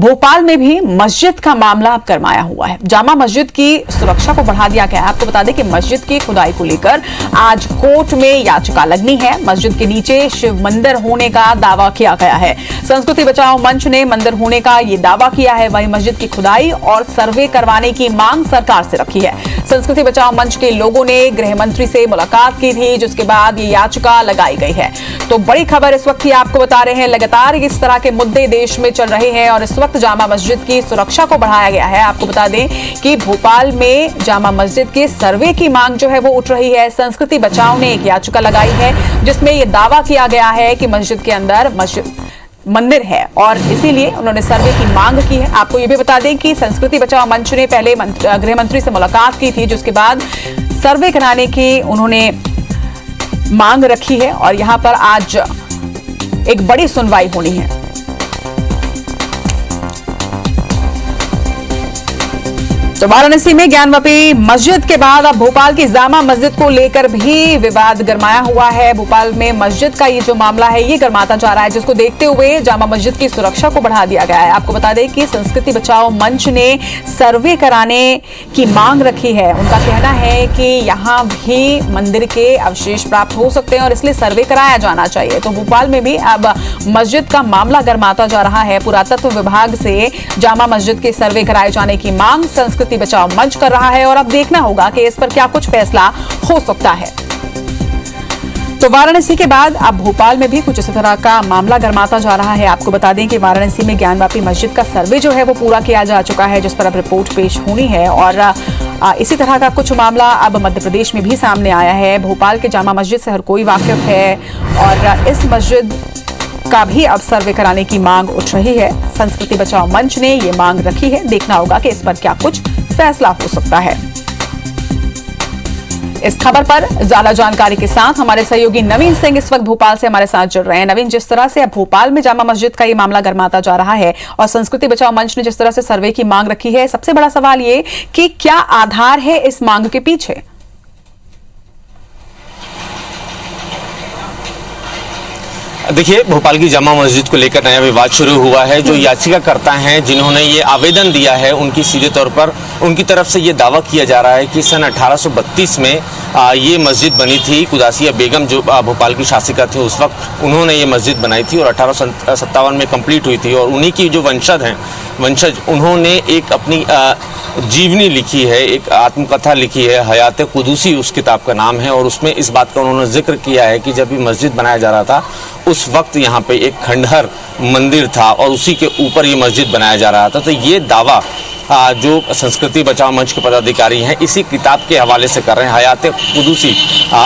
भोपाल में भी मस्जिद का मामला अब गरमाया हुआ है। जामा मस्जिद की सुरक्षा को बढ़ा दिया गया है। आपको बता दें कि मस्जिद की खुदाई को लेकर आज कोर्ट में याचिका लगनी है। मस्जिद के नीचे शिव मंदिर होने का दावा किया गया है। संस्कृति बचाओ मंच ने मंदिर होने का ये दावा किया है। वहीं मस्जिद की खुदाई और सर्वे करवाने की मांग सरकार से रखी है। संस्कृति बचाओ मंच के लोगों ने गृह मंत्री से मुलाकात की थी, जिसके बाद ये याचिका लगाई गई है। तो बड़ी खबर इस वक्त की आपको बता रहे हैं। लगातार इस तरह के मुद्दे देश में चल रहे हैं और इस वक्त जामा मस्जिद की सुरक्षा को बढ़ाया गया है। आपको बता दें कि भोपाल में जामा मस्जिद के सर्वे की मांग जो है वो उठ रही है। संस्कृति बचाओ ने एक याचिका लगाई है जिसमें यह दावा किया गया है कि मस्जिद के अंदर मंदिर है और इसीलिए उन्होंने सर्वे की मांग की है। आपको यह भी बता दें कि संस्कृति बचाओ मंच ने पहले गृह मंत्री से मुलाकात की थी, जिसके बाद सर्वे कराने की उन्होंने मांग रखी है और यहां पर आज एक बड़ी सुनवाई होनी है। तो वाराणसी में ज्ञानवापी मस्जिद के बाद अब भोपाल की जामा मस्जिद को लेकर भी विवाद गरमाया हुआ है। भोपाल में मस्जिद का ये जो मामला है ये गरमाता जा रहा है, जिसको देखते हुए जामा मस्जिद की सुरक्षा को बढ़ा दिया गया है। आपको बता दें कि संस्कृति बचाओ मंच ने सर्वे कराने की मांग रखी है। उनका कहना है कि यहां भी मंदिर के अवशेष प्राप्त हो सकते हैं और इसलिए सर्वे कराया जाना चाहिए। तो भोपाल में भी अब मस्जिद का मामला गरमाता जा रहा है। पुरातत्व विभाग से जामा मस्जिद के सर्वे कराए जाने की मांग संस्कृति बचाओ मंच कर रहा है और अब देखना होगा कि इस पर क्या कुछ फैसला हो सकता है। तो वाराणसी के बाद अब भोपाल में भी कुछ इस तरह का मामला गरमाता जा रहा है। आपको बता दें कि वाराणसी में ज्ञानवापी मस्जिद का सर्वे जो है वो पूरा किया जा चुका है, जिस पर अब रिपोर्ट पेश होनी है और इसी तरह का कुछ मामला अब मध्य प्रदेश में भी सामने आया है। भोपाल के जामा मस्जिद से हर कोई वाकिफ है और इस मस्जिद का भी अब सर्वे कराने की मांग उठ रही है। संस्कृति बचाओ मंच ने ये मांग रखी है। देखना होगा कि इस पर क्या कुछ फैसला हो सकता है। इस खबर पर ज्यादा जानकारी के साथ हमारे सहयोगी नवीन सिंह इस वक्त भोपाल से हमारे साथ जुड़ रहे हैं। नवीन, जिस तरह से अब भोपाल में जामा मस्जिद का ये मामला गरमाता जा रहा है और संस्कृति बचाओ मंच ने जिस तरह से सर्वे की मांग रखी है, सबसे बड़ा सवाल ये कि क्या आधार है इस मांग के पीछे? देखिए, भोपाल की जामा मस्जिद को लेकर नया विवाद शुरू हुआ है। जो याचिकाकर्ता हैं जिन्होंने ये आवेदन दिया है, उनकी सीधे तौर पर उनकी तरफ से ये दावा किया जा रहा है कि सन 1832 में ये मस्जिद बनी थी। कुदासिया बेगम जो भोपाल की शासिका थी उस वक्त उन्होंने ये मस्जिद बनाई थी और 1857 में कंप्लीट हुई थी। और उन्हीं की जो वंशज उन्होंने एक अपनी जीवनी लिखी है, एक आत्मकथा लिखी है, हयात कुदूसी उस किताब का नाम है। और उसमें इस बात का उन्होंने जिक्र किया है कि जब ये मस्जिद बनाया जा रहा था उस वक्त यहाँ पे एक खंडहर मंदिर था और उसी के ऊपर ये मस्जिद बनाया जा रहा था। तो ये दावा जो संस्कृति बचाओ मंच के पदाधिकारी हैं इसी किताब के हवाले से कर रहे हैं। हयात कुदूसी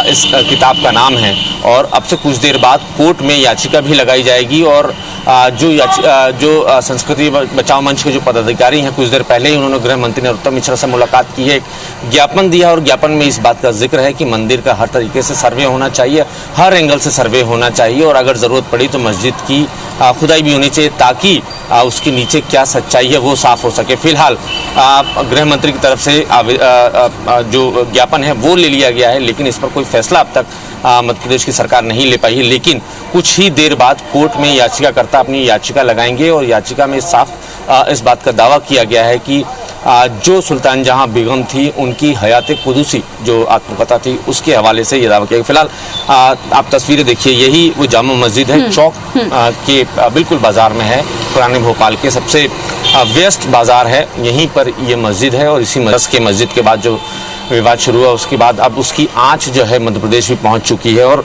इस किताब का नाम है और अब से कुछ देर बाद कोर्ट में याचिका भी लगाई जाएगी। और जो संस्कृति बचाओ मंच के जो पदाधिकारी हैं, कुछ देर पहले ही उन्होंने गृह मंत्री नरोत्तम मिश्रा से मुलाकात की है, एक ज्ञापन दिया और ज्ञापन में इस बात का जिक्र है कि मंदिर का हर तरीके से सर्वे होना चाहिए, हर एंगल से सर्वे होना चाहिए और अगर ज़रूरत पड़ी तो मस्जिद की खुदाई भी होनी चाहिए ताकि उसके नीचे क्या सच्चाई है वो साफ हो सके। फिलहाल गृह मंत्री की तरफ से जो ज्ञापन है वो ले लिया गया है, लेकिन इस पर कोई फैसला अब तक मध्य प्रदेश की सरकार नहीं ले पाई है। लेकिन कुछ ही देर बाद कोर्ट में याचिकाकर्ता अपनी याचिका लगाएंगे और याचिका में साफ इस बात का दावा किया गया है कि जो सुल्तान जहां बेगम थी उनकी हयात कुदूसी जो आत्मकथा थी उसके हवाले से ये दावा किया। फिलहाल आप तस्वीरें देखिए, यही वो जामा मस्जिद है, चौक के बिल्कुल बाजार में है। पुराने भोपाल के सबसे व्यस्त बाजार है, यहीं पर ये मस्जिद है और इसी मस्जिद के बाद जो विवाद शुरू हुआ उसके बाद अब उसकी आंच जो है मध्य प्रदेश भी पहुंच चुकी है। और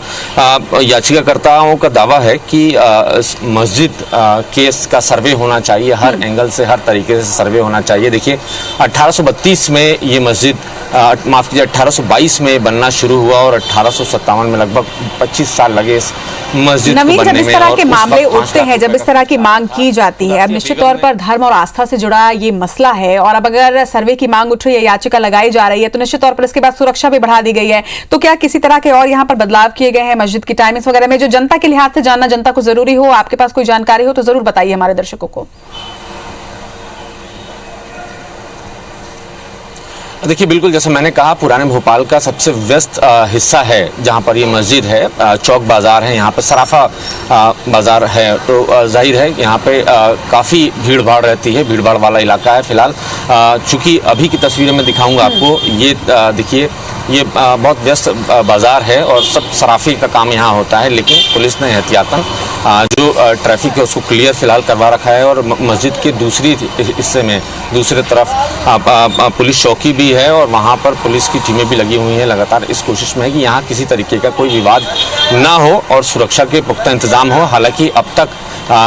याचिकाकर्ताओं का दावा है कि मस्जिद केस का सर्वे होना चाहिए, हर एंगल से हर तरीके से सर्वे होना चाहिए। देखिए, 1832 में ये मस्जिद माफ कीजिए 1822 में बनना शुरू हुआ और 1857 में लगभग 25 साल लगे इस मस्जिद को बनने में। जब इस तरह के मामले उठते हैं, जब इस तरह की मांग की जाती है, अब निश्चित तौर पर धर्म और आस्था से जुड़ा ये मसला है और अब अगर सर्वे की मांग उठ रही है, याचिका लगाई जा रही है, तो निश्चित तौर पर इसके बाद सुरक्षा भी बढ़ा दी गई है। तो क्या किसी तरह के और यहाँ पर बदलाव किए गए हैं मस्जिद की टाइमिंग्स वगैरह में, जो जनता के लिहाज से जानना जनता को जरूरी हो? आपके पास कोई जानकारी हो तो जरूर बताइए हमारे दर्शकों को। देखिए, बिल्कुल जैसे मैंने कहा, पुराने भोपाल का सबसे व्यस्त हिस्सा है जहाँ पर ये मस्जिद है। चौक बाज़ार है, यहाँ पर सराफा बाज़ार है, तो जाहिर है यहाँ पे काफ़ी भीड़ भाड़ रहती है, भीड़ भाड़ वाला इलाका है। फिलहाल चूँकि अभी की तस्वीरें मैं दिखाऊंगा आपको, ये देखिए, ये बहुत व्यस्त बाज़ार है और सब सराफी का काम यहाँ होता है, लेकिन पुलिस ने एहतियातन जो ट्रैफिक है उसको क्लियर फिलहाल करवा रखा है। और मस्जिद के दूसरी हिस्से में दूसरी तरफ पुलिस चौकी भी है और वहाँ पर पुलिस की टीमें भी लगी हुई हैं, लगातार इस कोशिश में है कि यहाँ किसी तरीके का कोई विवाद ना हो और सुरक्षा के पुख्ता इंतजाम हो। हालांकि अब तक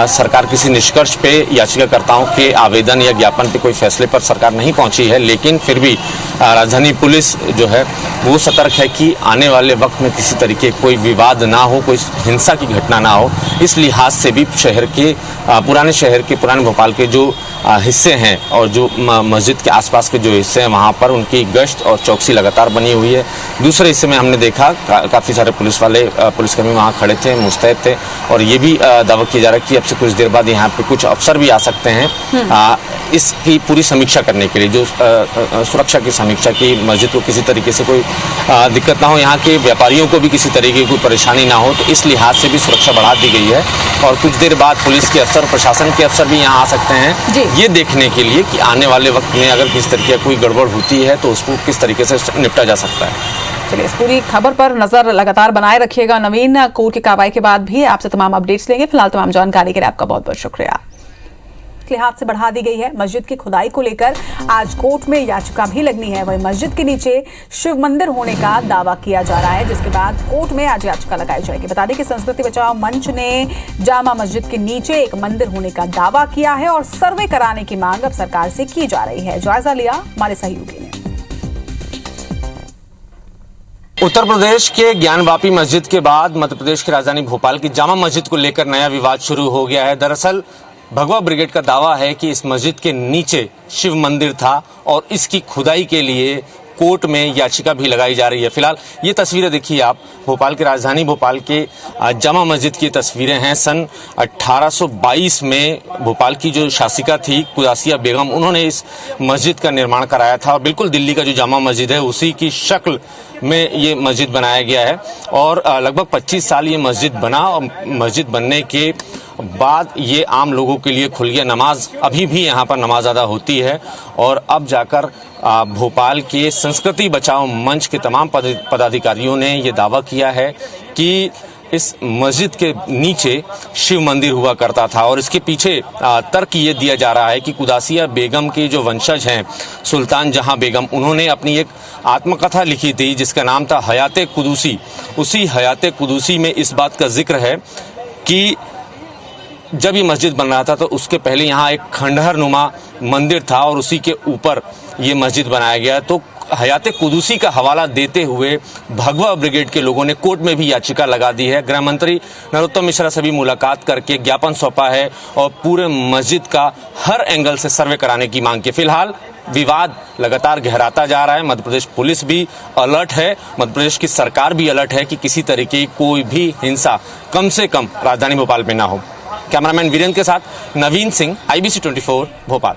सरकार किसी निष्कर्ष पे याचिकाकर्ताओं के आवेदन या ज्ञापन पे कोई फैसले पर सरकार नहीं पहुंची है, लेकिन फिर भी राजधानी पुलिस जो है वो सतर्क है कि आने वाले वक्त में किसी तरीके कोई विवाद ना हो, कोई हिंसा की घटना ना हो। इस लिहाज से भी शहर के पुराने भोपाल के जो हिस्से हैं और जो मस्जिद के आसपास के जो हिस्से हैं वहाँ पर उनकी गश्त और चौकसी लगातार बनी हुई है। दूसरे हिस्से में हमने देखा काफ़ी सारे पुलिसकर्मी वहाँ खड़े थे, मुस्तैद थे, और ये भी दावा किया जा रहा है कि अब से कुछ देर बाद यहाँ पे कुछ अफसर भी आ सकते हैं इसकी पूरी समीक्षा करने के लिए, जो सुरक्षा की समीक्षा की, मस्जिद को किसी तरीके से कोई दिक्कत ना हो, यहाँ के व्यापारियों को भी किसी तरीके की कोई परेशानी ना हो, तो इस लिहाज से भी सुरक्षा बढ़ा दी गई है। और कुछ देर बाद पुलिस के अफसर, प्रशासन के अफसर भी यहाँ आ सकते हैं ये देखने के लिए कि आने वाले वक्त में अगर किस तरीके की कोई गड़बड़ होती है तो उसको किस तरीके से निपटा जा सकता है। चलिए, इस पूरी खबर पर नजर लगातार बनाए रखिएगा। नवीन, कोर्ट की कार्रवाई के बाद भी आपसे तमाम अपडेट्स लेंगे। फिलहाल तमाम जानकारी के लिए आपका बहुत बहुत शुक्रिया। लिहाज से बढ़ा दी गई है मस्जिद की खुदाई को लेकर आज कोर्ट में याचिका भी लगनी है। वही मस्जिद के नीचे शिव मंदिर होने का दावा किया जा रहा है, जिसके बाद कोर्ट में आज याचिका लगाई जाएगी। बता दें कि संस्कृति बचाओ मंच ने जामा मस्जिद के नीचे एक मंदिर होने का दावा किया है और सर्वे कराने की मांग अब सरकार से की जा रही है। जायजा लिया हमारे सहयोगी ने। उत्तर प्रदेश के ज्ञानवापी मस्जिद के बाद मध्य प्रदेश की राजधानी भोपाल की जामा मस्जिद को लेकर नया विवाद शुरू हो गया है। दरअसल भगवा ब्रिगेड का दावा है कि इस मस्जिद के नीचे शिव मंदिर था और इसकी खुदाई के लिए कोर्ट में याचिका भी लगाई जा रही है। फिलहाल ये तस्वीरें देखिए आप, भोपाल के राजधानी भोपाल के जामा मस्जिद की तस्वीरें हैं। सन 1822 में भोपाल की जो शासिका थी कुदासिया बेगम, उन्होंने इस मस्जिद का निर्माण कराया था और बिल्कुल दिल्ली का जो जामा मस्जिद है उसी की शक्ल में ये मस्जिद बनाया गया है। और लगभग 25 साल ये मस्जिद बना और मस्जिद बनने के बाद ये आम लोगों के लिए खुल गया। नमाज अभी भी यहाँ पर नमाज अदा होती है और अब जाकर भोपाल के संस्कृति बचाओ मंच के तमाम पदाधिकारियों ने ये दावा किया है कि इस मस्जिद के नीचे शिव मंदिर हुआ करता था। और इसके पीछे तर्क ये दिया जा रहा है कि कुदासिया बेगम के जो वंशज हैं सुल्तान जहां बेगम, उन्होंने अपनी एक आत्मकथा लिखी थी जिसका नाम था हयाते कुदूसी। उसी हयाते कुदूसी में इस बात का जिक्र है कि जब ये मस्जिद बन रहा था तो उसके पहले यहाँ एक खंडहर नुमा मंदिर था और उसी के ऊपर ये मस्जिद बनाया गया। तो हयाते कुदूसी का हवाला देते हुए भगवा ब्रिगेड के लोगों ने कोर्ट में भी याचिका लगा दी है। गृह मंत्री नरोत्तम मिश्रा से भी मुलाकात करके ज्ञापन सौंपा है और पूरे मस्जिद का हर एंगल से सर्वे कराने की मांग की। फिलहाल विवाद लगातार गहराता जा रहा है। मध्य प्रदेश पुलिस भी अलर्ट है, मध्य प्रदेश की सरकार भी अलर्ट है कि किसी तरीके की कोई भी हिंसा कम से कम राजधानी भोपाल में ना हो। कैमरामैन वीरेंद्र के साथ नवीन सिंह, IBC 24 भोपाल।